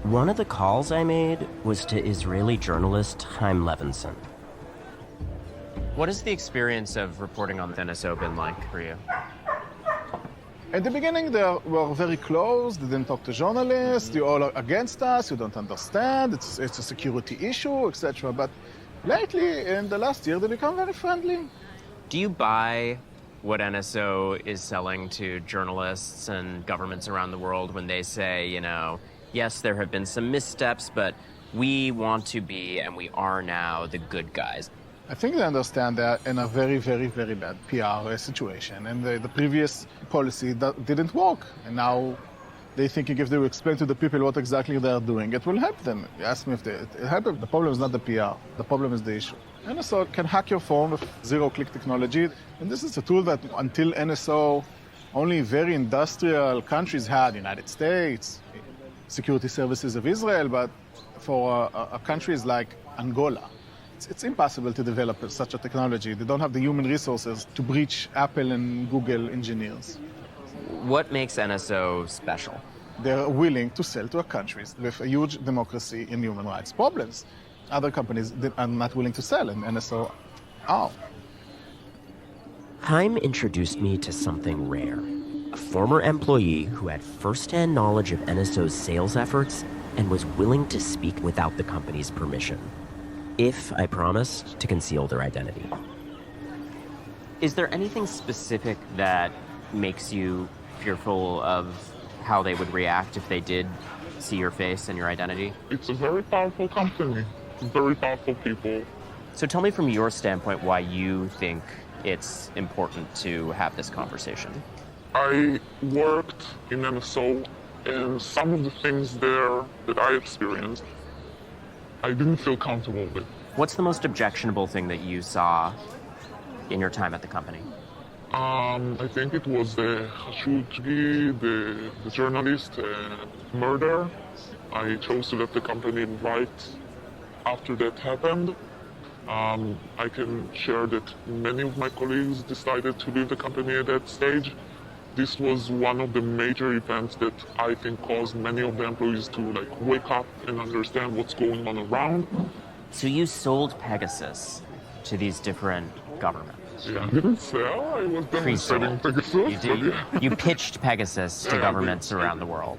One of the calls I made was to Israeli journalist Chaim Levinson. What has the experience of reporting on the NSO been like for you? At the beginning, they were very close. They didn't talk to journalists. You're all against us. You don't understand. It's a security issue, etc. But lately, in the last year, they become very friendly. Do you buy what NSO is selling to journalists and governments around the world when they say, you know, yes, there have been some missteps, but we want to be, and we are now, the good guys? I think they understand that in a very, very, very bad PR situation. And the previous policy didn't work. And now they're thinking if they will explain to the people what exactly they're doing, it will help them. You ask me if it help them. The problem is not the PR. The problem is the issue. NSO can hack your phone with zero-click technology. And this is a tool that until NSO, only very industrial countries had. United States, security services of Israel, but for countries like Angola, it's impossible to develop such a technology. They don't have the human resources to breach Apple and Google engineers. What makes NSO special? They're willing to sell to countries with a huge democracy and human rights problems. Other companies are not willing to sell, and NSO are. Chaim introduced me to something rare. A former employee who had first-hand knowledge of NSO's sales efforts and was willing to speak without the company's permission, if I promised to conceal their identity. Is there anything specific that makes you fearful of how they would react if they did see your face and your identity? It's a very powerful company, very powerful people. So tell me from your standpoint why you think it's important to have this conversation. I worked in NSO, and some of the things there that I experienced, I didn't feel comfortable with. What's the most objectionable thing that you saw in your time at the company? I think it was the Khashoggi, the journalist murder. I chose to leave the company right after that happened. I can share that many of my colleagues decided to leave the company at that stage. This was one of the major events that I think caused many of the employees to wake up and understand what's going on around. So you sold Pegasus to these different governments? Yeah, I didn't sell. I was demonstrating Pegasus. You pitched Pegasus to governments around the world.